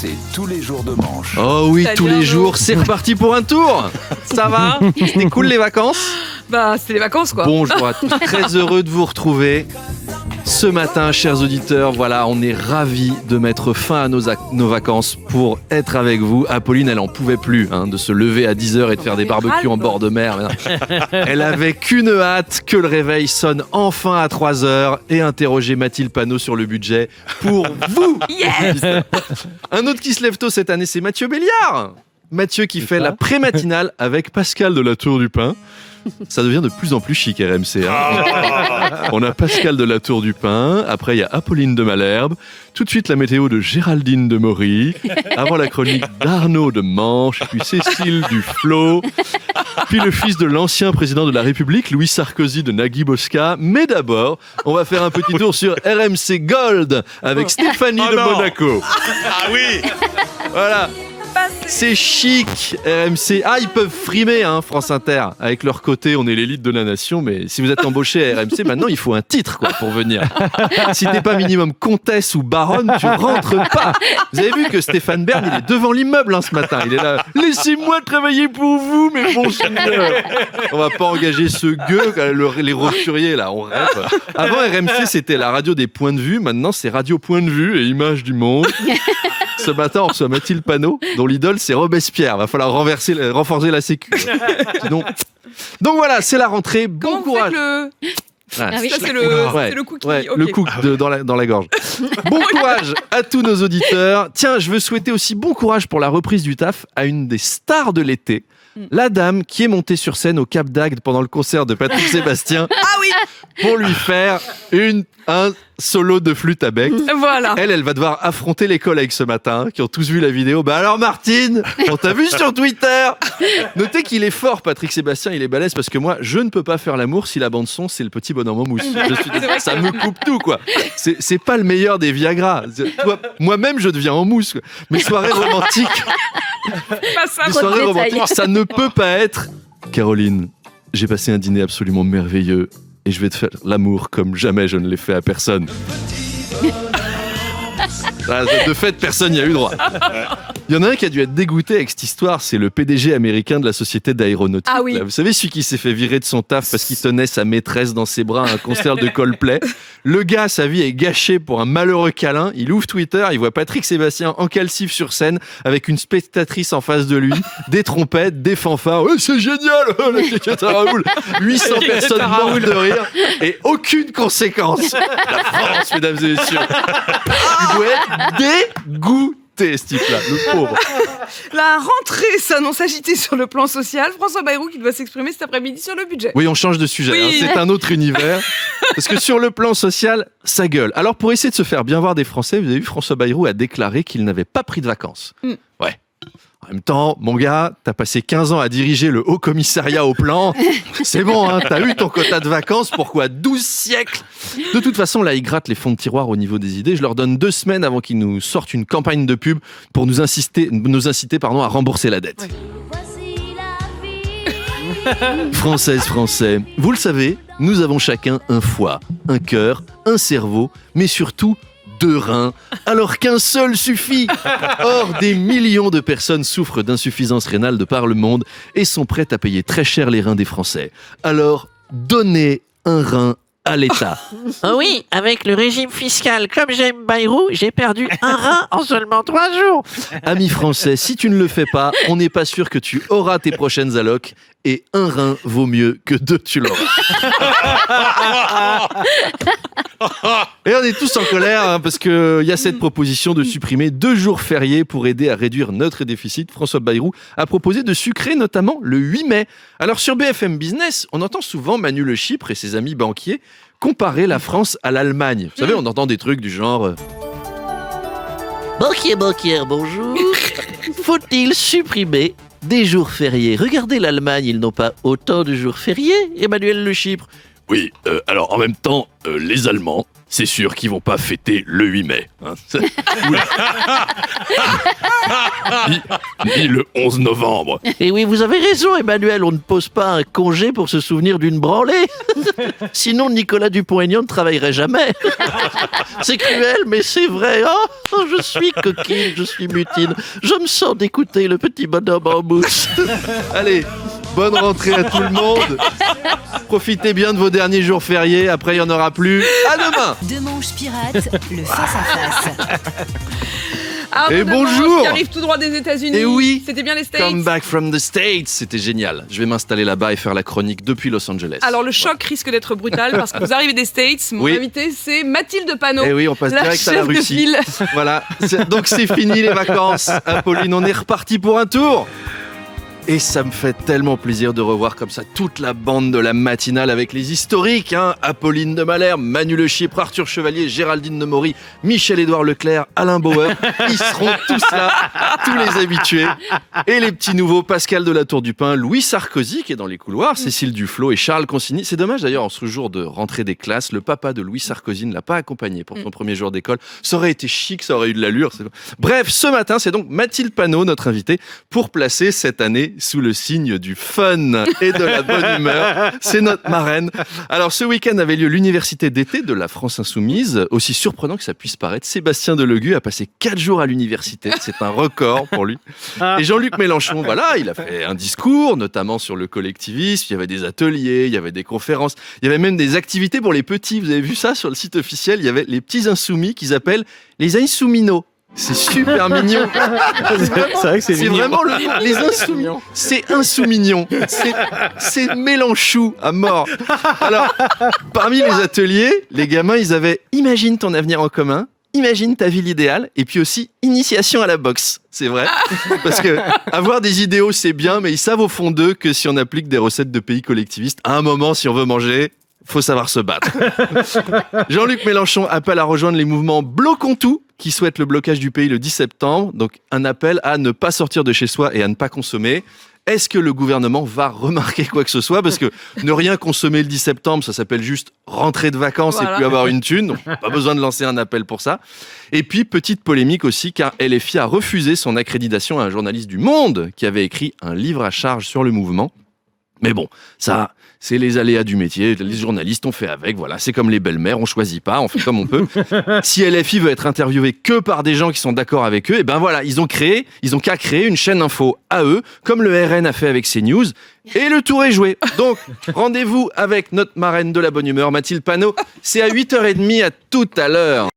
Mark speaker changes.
Speaker 1: c'est tous les jours de manche.
Speaker 2: Oh oui,
Speaker 3: Salut
Speaker 2: tous les
Speaker 3: Arnaud.
Speaker 2: jours, c'est reparti pour un tour. Ça va? C'était cool les vacances?
Speaker 3: Bah, c'était les vacances, quoi.
Speaker 2: Bonjour à tous, très heureux de vous retrouver. Ce matin, chers auditeurs, voilà, on est ravis de mettre fin à nos vacances pour être avec vous. Apolline, elle en pouvait plus de se lever à 10h et de faire des barbecues en bord de mer. Elle avait qu'une hâte, que le réveil sonne enfin à 3h et interroger Mathilde Panot sur le budget pour vous.
Speaker 3: Yes.
Speaker 2: Un autre qui se lève tôt cette année, c'est Mathieu Béliard. Mathieu qui fait la pré-matinale avec Pascal de la Tour du Pin. Ça devient de plus en plus chic RMC. On a Pascal de la Tour du Pin, après il y a Apolline de Malherbe, tout de suite la météo de Géraldine de Maury, avant la chronique d'Arnaud de Manche, puis Cécile du Flot, puis le fils de l'ancien président de la République, Louis Sarkozy de Nagui Bosca. Mais d'abord, on va faire un petit tour sur RMC Gold avec Stéphanie de Monaco.
Speaker 4: Ah oui.
Speaker 2: Voilà. C'est chic, RMC. Ah, ils peuvent frimer, France Inter. Avec leur côté, on est l'élite de la nation. Mais si vous êtes embauché à RMC, maintenant, il faut un titre pour venir. Si t'es pas minimum comtesse ou baronne, tu rentres pas. Vous avez vu que Stéphane Bern, il est devant l'immeuble ce matin. Il est là. Laissez-moi travailler pour vous, mes bons seigneurs. On va pas engager ce gueux, les roturiers, là. On rêve. Avant, RMC, c'était la radio des points de vue. Maintenant, c'est Radio Point de Vue et Images du Monde. Ce matin, on reçoit Mathilde Panot, dont l'idole, c'est Robespierre. Va falloir renforcer la sécu. Sinon... Donc voilà, c'est la rentrée. Bon courage.
Speaker 3: Ça, c'est le cookie.
Speaker 2: Ouais,
Speaker 3: Okay.
Speaker 2: le cook dans la gorge. Bon courage à tous nos auditeurs. Tiens, je veux souhaiter aussi bon courage pour la reprise du taf à une des stars de l'été. La dame qui est montée sur scène au Cap d'Agde pendant le concert de Patrick Sébastien.
Speaker 3: Ah oui.
Speaker 2: Pour lui faire un solo de flûte à bec.
Speaker 3: Voilà.
Speaker 2: Elle va devoir affronter les collègues ce matin, qui ont tous vu la vidéo. Bah alors Martine, on t'a vu sur Twitter. Notez qu'il est fort, Patrick Sébastien, il est balèze, parce que moi, je ne peux pas faire l'amour si la bande-son, c'est le petit bonhomme en mousse. Ça me coupe tout, quoi. C'est pas le meilleur des Viagra. Moi-même, je deviens en mousse, quoi. Mes soirées romantiques... Les soirées romantiques, ça ne peut pas être... Caroline, j'ai passé un dîner absolument merveilleux et je vais te faire l'amour comme jamais je ne l'ai fait à personne. De fait, personne n'y a eu droit. Il y en a un qui a dû être dégoûté avec cette histoire, c'est le PDG américain de la société d'aéronautique.
Speaker 3: Ah oui.
Speaker 2: Là, vous savez, celui qui s'est fait virer de son taf parce qu'il tenait sa maîtresse dans ses bras à un concert de Coldplay. Le gars, sa vie est gâchée pour un malheureux câlin. Il ouvre Twitter, il voit Patrick Sébastien en calcif sur scène avec une spectatrice en face de lui, des trompettes, des fanfares. Ouais, c'est génial, la Kekata Raoul. 800 personnes mortes de rire et aucune conséquence. La France, mesdames et messieurs. Il doit être dégoûté, ce type-là, le pauvre.
Speaker 3: La rentrée s'annonce agitée sur le plan social. François Bayrou qui doit s'exprimer cet après-midi sur le budget.
Speaker 2: Oui, on change de sujet,
Speaker 3: Oui.
Speaker 2: C'est un autre univers. Parce que sur le plan social, ça gueule. Alors pour essayer de se faire bien voir des Français, vous avez vu, François Bayrou a déclaré qu'il n'avait pas pris de vacances. Ouais. En même temps, mon gars, t'as passé 15 ans à diriger le Haut Commissariat au Plan. C'est bon, t'as eu ton quota de vacances, pourquoi 12 siècles? De toute façon, là, ils grattent les fonds de tiroir au niveau des idées. Je leur donne 2 semaines avant qu'ils nous sortent une campagne de pub pour nous inciter à rembourser la dette. Ouais. Françaises, Français, vous le savez, nous avons chacun un foie, un cœur, un cerveau, mais surtout 2 reins, alors qu'un seul suffit. Or, des millions de personnes souffrent d'insuffisance rénale de par le monde et sont prêtes à payer très cher les reins des Français. Alors, donnez un rein à l'État.
Speaker 5: Oh oui, avec le régime fiscal comme j'aime Bayrou, j'ai perdu un rein en seulement 3 jours.
Speaker 2: Amis français, si tu ne le fais pas, on n'est pas sûr que tu auras tes prochaines allocs. Et un rein vaut mieux que 2, tu l'auras. Et on est tous en colère parce qu'il y a cette proposition de supprimer 2 jours fériés pour aider à réduire notre déficit. François Bayrou a proposé de sucrer notamment le 8 mai. Alors sur BFM Business, on entend souvent Manu Le Chypre et ses amis banquiers comparer la France à l'Allemagne. Vous savez, on entend des trucs du genre...
Speaker 5: Banquier, bonjour. Faut-il supprimer des jours fériés? Regardez l'Allemagne, ils n'ont pas autant de jours fériés. Emmanuel Le Chypre.
Speaker 6: Oui, alors en même temps, les Allemands,
Speaker 2: c'est sûr qu'ils vont pas fêter le 8 mai. Hein. ni le 11 novembre.
Speaker 5: Et oui, vous avez raison, Emmanuel, on ne pose pas un congé pour se souvenir d'une branlée. Sinon, Nicolas Dupont-Aignan ne travaillerait jamais. C'est cruel, mais c'est vrai. Oh, je suis coquine, je suis mutine. Je me sens d'écouter le petit bonhomme en mousse.
Speaker 2: Allez, bonne rentrée à tout le monde. Profitez bien de vos derniers jours fériés. Après, il n'y en aura plus. À demain.
Speaker 1: Deux manches pirates, le face-à-face.
Speaker 2: Et
Speaker 3: Arnaud Demange,
Speaker 2: bonjour.
Speaker 3: qui arrive tout droit des États-Unis.
Speaker 2: Et oui.
Speaker 3: C'était bien les States.
Speaker 2: Come back from the States. C'était génial. Je vais m'installer là-bas et faire la chronique depuis Los Angeles.
Speaker 3: Alors le choc risque d'être brutal parce que vous arrivez des States. Mon
Speaker 2: Oui.
Speaker 3: invité, c'est Mathilde Panot.
Speaker 2: Et oui, on passe
Speaker 3: la
Speaker 2: direct à la
Speaker 3: chef de
Speaker 2: Russie.
Speaker 3: file.
Speaker 2: Voilà. Donc c'est fini les vacances. Apolline, on est reparti pour un tour. Et ça me fait tellement plaisir de revoir comme ça toute la bande de la matinale avec les historiques, hein. Apolline de Malherbe, Manu Le Chypre, Arthur Chevalier, Géraldine de Maury, Michel-Édouard Leclerc, Alain Bauer. Ils seront tous là, tous les habitués. Et les petits nouveaux, Pascal de la Tour du Pin, Louis Sarkozy qui est dans les couloirs, Cécile Duflot et Charles Consigny. C'est dommage d'ailleurs, en ce jour de rentrée des classes, le papa de Louis Sarkozy ne l'a pas accompagné pour son premier jour d'école. Ça aurait été chic, ça aurait eu de l'allure. Bref, ce matin, c'est donc Mathilde Panot, notre invitée, pour placer cette année sous le signe du fun et de la bonne humeur. C'est notre marraine. Alors, ce week-end avait lieu l'université d'été de la France Insoumise. Aussi surprenant que ça puisse paraître, Sébastien Delegui a passé 4 jours à l'université. C'est un record pour lui. Et Jean-Luc Mélenchon, voilà, il a fait un discours, notamment sur le collectivisme. Il y avait des ateliers, il y avait des conférences, il y avait même des activités pour les petits. Vous avez vu ça sur le site officiel? Il y avait les petits insoumis qu'ils appellent les insouminos. C'est super mignon.
Speaker 4: C'est vrai que c'est mignon.
Speaker 2: Vraiment le nom. Les insoumis. C'est insoumignon. C'est Mélenchou à mort. Alors, parmi les ateliers, les gamins, ils avaient imagine ton avenir en commun, imagine ta ville idéale, et puis aussi initiation à la boxe. C'est vrai. Parce que avoir des idéaux, c'est bien, mais ils savent au fond d'eux que si on applique des recettes de pays collectivistes, à un moment, si on veut manger, faut savoir se battre. Jean-Luc Mélenchon appelle à rejoindre les mouvements Bloquons tout, qui souhaitent le blocage du pays le 10 septembre. Donc, un appel à ne pas sortir de chez soi et à ne pas consommer. Est-ce que le gouvernement va remarquer quoi que ce soit? Parce que ne rien consommer le 10 septembre, ça s'appelle juste rentrer de vacances et plus avoir une thune. Donc, pas besoin de lancer un appel pour ça. Et puis, petite polémique aussi, car LFI a refusé son accréditation à un journaliste du Monde qui avait écrit un livre à charge sur le mouvement. Mais bon, ça, c'est les aléas du métier. Les journalistes, on fait avec. Voilà, c'est comme les belles-mères, on choisit pas, on fait comme on peut. Si LFI veut être interviewé que par des gens qui sont d'accord avec eux, et ben voilà, ils ont qu'à créer une chaîne info à eux, comme le RN a fait avec CNews, et le tour est joué. Donc, rendez-vous avec notre marraine de la bonne humeur, Mathilde Panot. C'est à 8h30, à tout à l'heure.